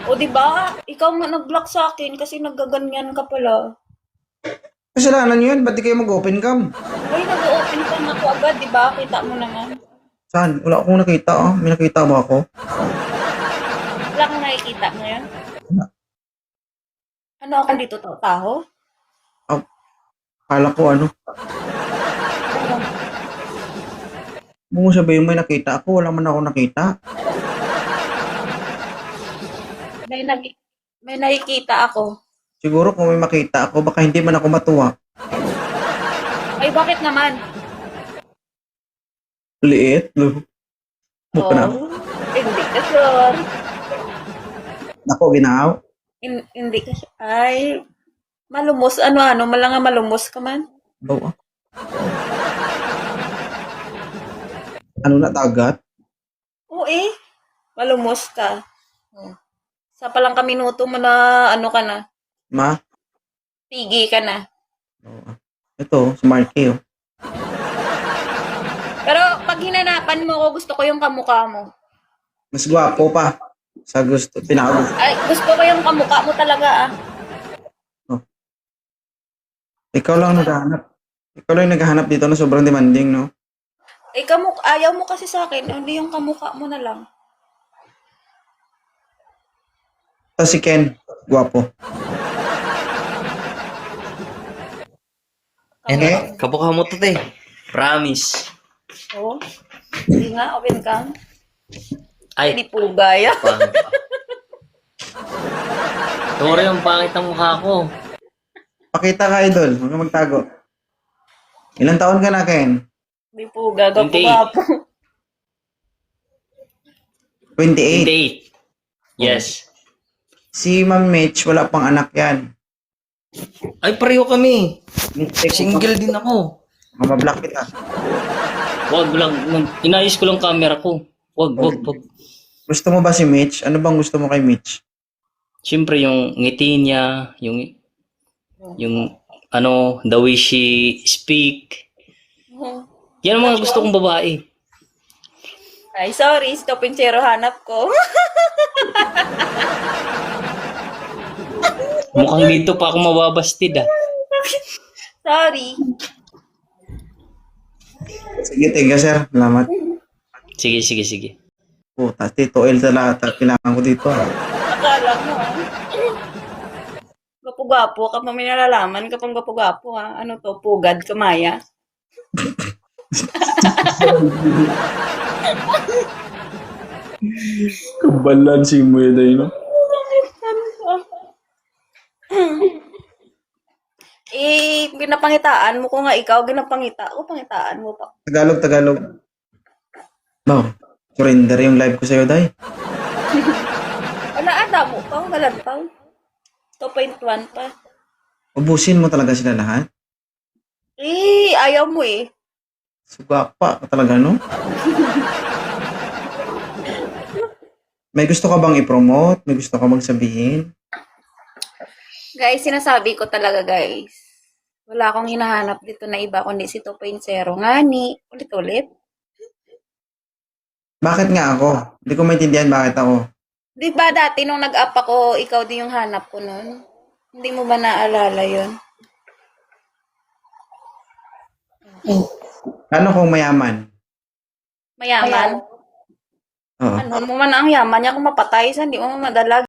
O, di ba? Ikaw nga nag-block sa akin kasi naggaganyan ka pala. Kasalanan nyo yan, ba't di kayo mag-open cam? Ay, nag-open ka na ako agad, di ba? Kita mo naman. Saan? Wala akong nakita ah. May nakita ba ako? Wala kang nakikita ngayon? Wala. Ano ako dito, taho? Ah, Kala ko ano. Mo sabihin may nakita ako, wala man ako nakita. May, nag may nakikita ako. Siguro kung may makita ako, baka hindi man ako matuwa. Ay, bakit naman? Liit, no? Mukha na. Oh, hindi ka sure. Ako, ginaw. Hindi ka sure. Ay, malumos. Ano, malanga malumos ka man. Bawa. Ano na, dagat? Oo eh. Malumos ka. Oh. Sa palang kaminuto mo na ano ka na. Ma? Pigi ka na. Oo. Ito, si Marky, oh. Pero pag hinanapan mo ko, gusto ko yung kamukha mo. Mas gwapo pa. Sa gusto, pinakagusto. Ay, gusto ko yung kamukha mo talaga ah. Oh. Ikaw lang naghahanap. Ikaw lang naghahanap dito na sobrang demanding, no? Eh, ayaw mo kasi sa akin. Hindi yung kamukha mo na lang. Tapos si Ken, gwapo. Eh, Kamukha mo to, te. Promise. Oo. Hindi nga, open cam. Ay, Hindi po gaya. pangit. Tore, ang pangit ang mukha ko. pakita ka, idol. Huwag ka magtago. Ilang taon ka na, Ken? Hindi po gaga po 28. gapo. 28. 28. Yes. Si Ma'am Mitch, wala pang anak yan. Ay, pareho kami. Mistake ko Single din ako. pa. Mabablock kita. Wag lang. Inayos ko lang camera ko. Wag. Gusto mo ba si Mitch? Ano bang gusto mo kay Mitch? Siyempre, yung ngiti niya, yung ano, the way she speak. Yan ang mga gusto kong babae. Ay, sorry. Stop and zero hanap ko. Mukhang dito pa ako mababastid, ah. Sorry. Sige, thank you, sir. Salamat. Sige. Puta, Tito El talaga. Kailangan ko dito. Ah. Akala mo ah. Gapo-gapo ka pa may nalalaman ka pang gapo-gapo ha. Ano to? Pugad, kamaya. Kabalansi mo yun ay, no? Eh, pinapangitaan mo ko nga ikaw, ginapangita ko, pangitaan mo pa. Tagalog. Wow. Surrender yung live ko sa'yo, Day. Wala, ada mo pa, galantaw. 2.1 pa. Ubusin mo talaga sila lahat. Eh, ayaw mo eh. Sugapa ka talaga, no? May gusto ka bang i-promote? May gusto ka bang sabihin? Guys, sinasabi ko talaga guys. Wala akong hinahanap dito na iba kundi si 2.0. Ngani, ulit-ulit. Bakit nga ako? Hindi ko maintindihan bakit ako. Di ba dati nung nag-up ako, ikaw din yung hanap ko nun? Hindi mo ba naalala yun? Ano kung mayaman? Mayaman? Oo. Ano mo man ang yaman niya kung mapatay sa hindi mo madalag.